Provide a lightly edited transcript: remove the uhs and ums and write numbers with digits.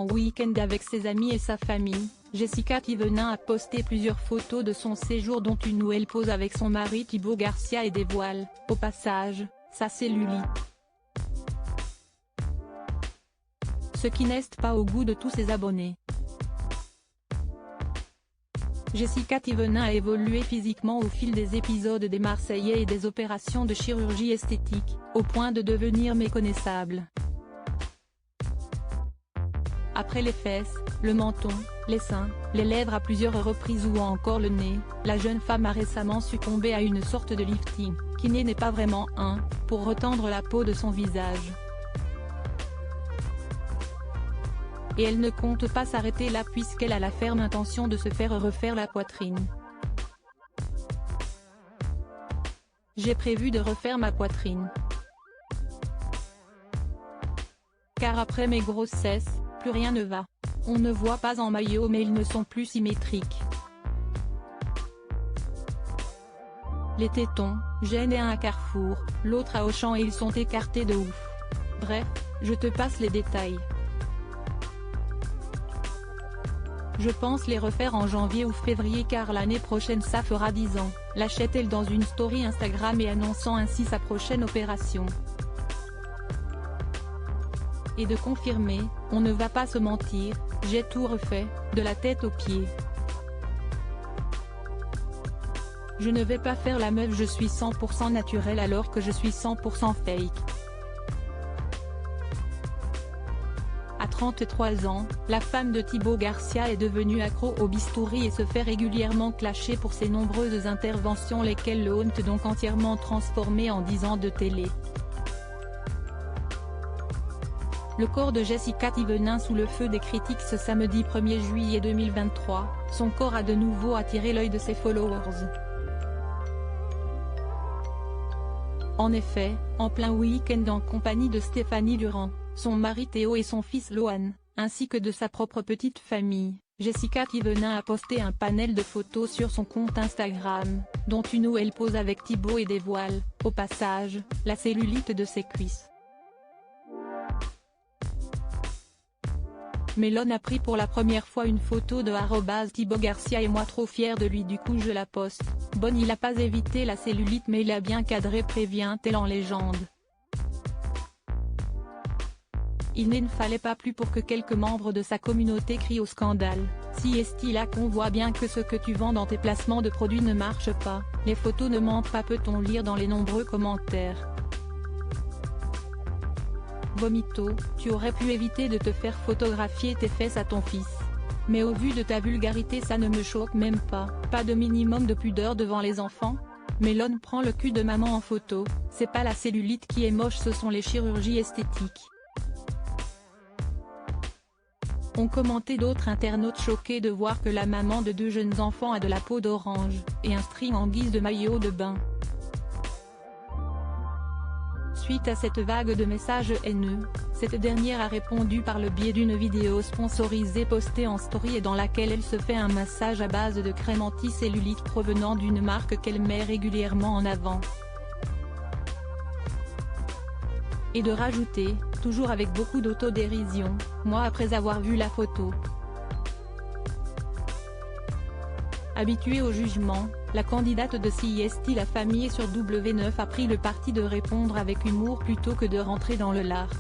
en week-end avec ses amis et sa famille. Jessica Thivenin a posté plusieurs photos de son séjour dont une où elle pose avec son mari Thibaut Garcia et dévoile, au passage, sa cellulite. Ce qui n'est pas au goût de tous ses abonnés. Jessica Thivenin a évolué physiquement au fil des épisodes des Marseillais et des opérations de chirurgie esthétique, au point de devenir méconnaissable. Après les fesses, le menton, les seins, les lèvres à plusieurs reprises ou encore le nez, la jeune femme a récemment succombé à une sorte de lifting, qui n'est pas vraiment pour retendre la peau de son visage. Et elle ne compte pas s'arrêter là puisqu'elle a la ferme intention de se faire refaire la poitrine. J'ai prévu de refaire ma poitrine. Car après mes grossesses, plus rien ne va. On ne voit pas en maillot mais ils ne sont plus symétriques. Les tétons, j'ai né à un carrefour, l'autre à Auchan et ils sont écartés de ouf. Bref, je te passe les détails. Je pense les refaire en janvier ou février car l'année prochaine ça fera 10 ans, lâchait-elle dans une story Instagram et annonçant ainsi sa prochaine opération. Et de confirmer, on ne va pas se mentir, j'ai tout refait, de la tête aux pieds. Je ne vais pas faire la meuf je suis 100% naturelle alors que je suis 100% fake. À 33 ans, la femme de Thibaut Garcia est devenue accro au bistouri et se fait régulièrement clasher pour ses nombreuses interventions lesquelles le ont donc entièrement transformé en 10 ans de télé. Le corps de Jessica Thivenin sous le feu des critiques ce samedi 1er juillet 2023, son corps a de nouveau attiré l'œil de ses followers. En effet, en plein week-end en compagnie de Stéphanie Durand, son mari Théo et son fils Lohan, ainsi que de sa propre petite famille, Jessica Thivenin a posté un panel de photos sur son compte Instagram, dont une où elle pose avec Thibaut et dévoile, au passage, la cellulite de ses cuisses. Melon a pris pour la première fois une photo de @Thibaut Garcia et moi trop fière de lui du coup je la poste. Bon il a pas évité la cellulite mais il a bien cadré prévient-elle en légende. Il ne fallait pas plus pour que quelques membres de sa communauté crient au scandale. Si est-il là qu'on voit bien que ce que tu vends dans tes placements de produits ne marche pas, les photos ne mentent pas peut-on lire dans les nombreux commentaires. Vomito, tu aurais pu éviter de te faire photographier tes fesses à ton fils. Mais au vu de ta vulgarité ça ne me choque même pas de minimum de pudeur devant les enfants. Melon prend le cul de maman en photo, c'est pas la cellulite qui est moche ce sont les chirurgies esthétiques. Ont commenté d'autres internautes choqués de voir que la maman de 2 jeunes enfants a de la peau d'orange, et un string en guise de maillot de bain. Suite à cette vague de messages haineux, cette dernière a répondu par le biais d'une vidéo sponsorisée postée en story et dans laquelle elle se fait un massage à base de crème anti-cellulite provenant d'une marque qu'elle met régulièrement en avant. Et de rajouter, toujours avec beaucoup d'autodérision, moi après avoir vu la photo. Habituée au jugement, la candidate de CIST La Famille sur W9 a pris le parti de répondre avec humour plutôt que de rentrer dans le lard.